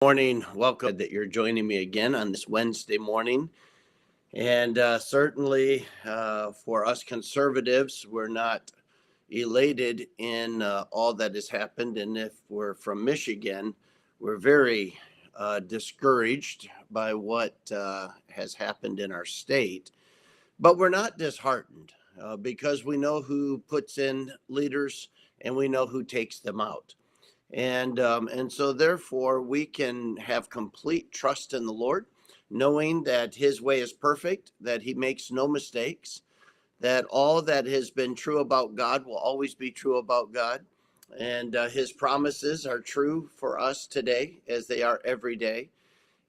Morning. Welcome that you're joining me again on this Wednesday morning. And certainly for us conservatives, we're not elated in all that has happened. And if we're from Michigan, we're very discouraged by what has happened in our state. But we're not disheartened because we know who puts in leaders and we know who takes them out. And so therefore we can have complete trust in the Lord, knowing that his way is perfect, that he makes no mistakes, that all that has been true about God will always be true about God. And his promises are true for us today as they are every day.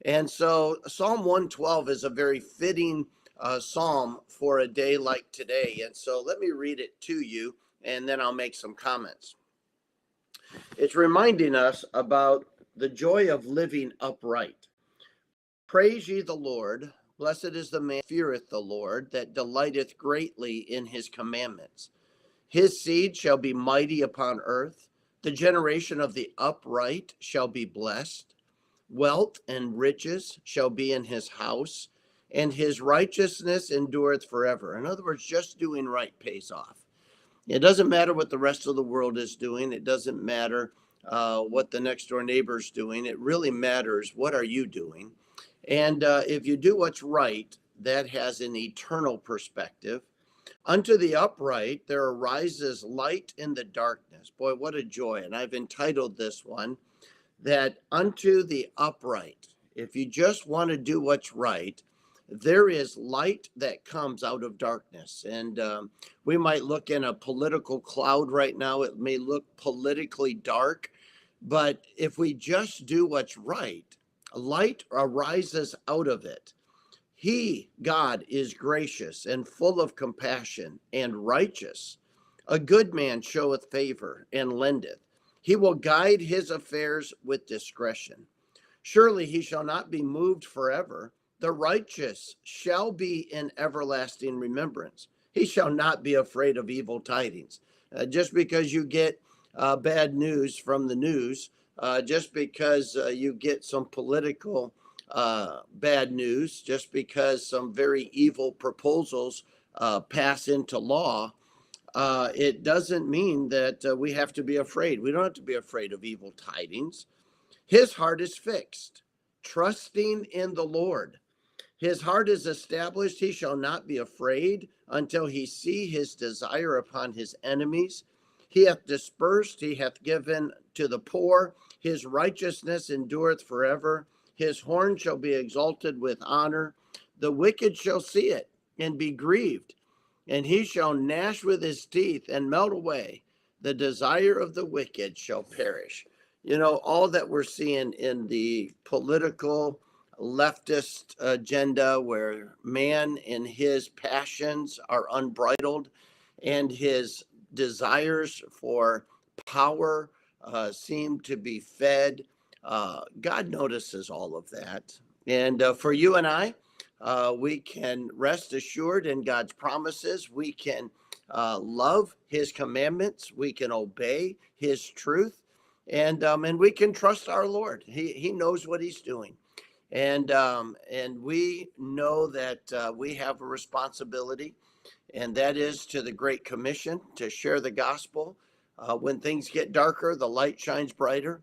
And so Psalm 112 is a very fitting psalm for a day like today. And so let me read it to you, and then I'll make some comments. It's reminding us about the joy of living upright. Praise ye the Lord. Blessed is the man that feareth the Lord, that delighteth greatly in his commandments. His seed shall be mighty upon earth. The generation of the upright shall be blessed. Wealth and riches shall be in his house, and his righteousness endureth forever. In other words, just doing right pays off. It doesn't matter what the rest of the world is doing. It doesn't matter what the next door neighbor's doing. It really matters, what are you doing? And if you do what's right, that has an eternal perspective. Unto the upright there arises light in the darkness. Boy, what a joy. And I've entitled this one, that unto the upright, if you just want to do what's right, there is light that comes out of darkness. And we might look in a political cloud right now. It may look politically dark, but if we just do what's right, light arises out of it. He, God, is gracious and full of compassion and righteous. A good man showeth favor and lendeth. He will guide his affairs with discretion. Surely he shall not be moved forever. The righteous shall be in everlasting remembrance. He shall not be afraid of evil tidings. Just because you get bad news from the news, just because you get some political bad news, just because some very evil proposals pass into law, it doesn't mean that we have to be afraid. We don't have to be afraid of evil tidings. His heart is fixed, trusting in the Lord. His heart is established. He shall not be afraid until he see his desire upon his enemies. He hath dispersed, he hath given to the poor. His righteousness endureth forever. His horn shall be exalted with honor. The wicked shall see it and be grieved, and he shall gnash with his teeth and melt away. The desire of the wicked shall perish. You know, all that we're seeing in the political leftist agenda, where man and his passions are unbridled and his desires for power seem to be fed. God notices all of that. And for you and I, we can rest assured in God's promises. We can love his commandments. We can obey his truth. And we can trust our Lord. He knows what he's doing. And we know that we have a responsibility, and that is to the Great Commission to share the gospel. When things get darker, the light shines brighter.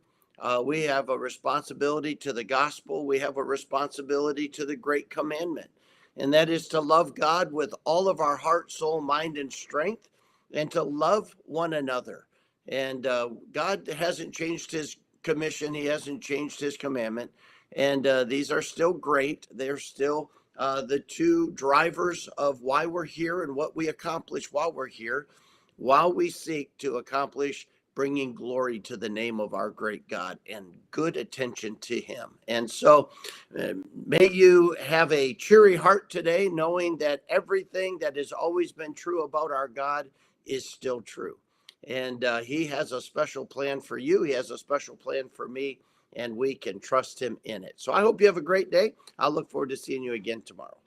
We have a responsibility to the gospel. We have a responsibility to the Great Commandment, and that is to love God with all of our heart, soul, mind, and strength, and to love one another. And God hasn't changed his commission. He hasn't changed his commandment. And these are still great. They're still the two drivers of why we're here and what we accomplish while we're here, while we seek to accomplish bringing glory to the name of our great God and good attention to him. And so may you have a cheery heart today, knowing that everything that has always been true about our God is still true. And he has a special plan for you. He has a special plan for me, and we can trust him in it. So I hope you have a great day. I'll look forward to seeing you again tomorrow.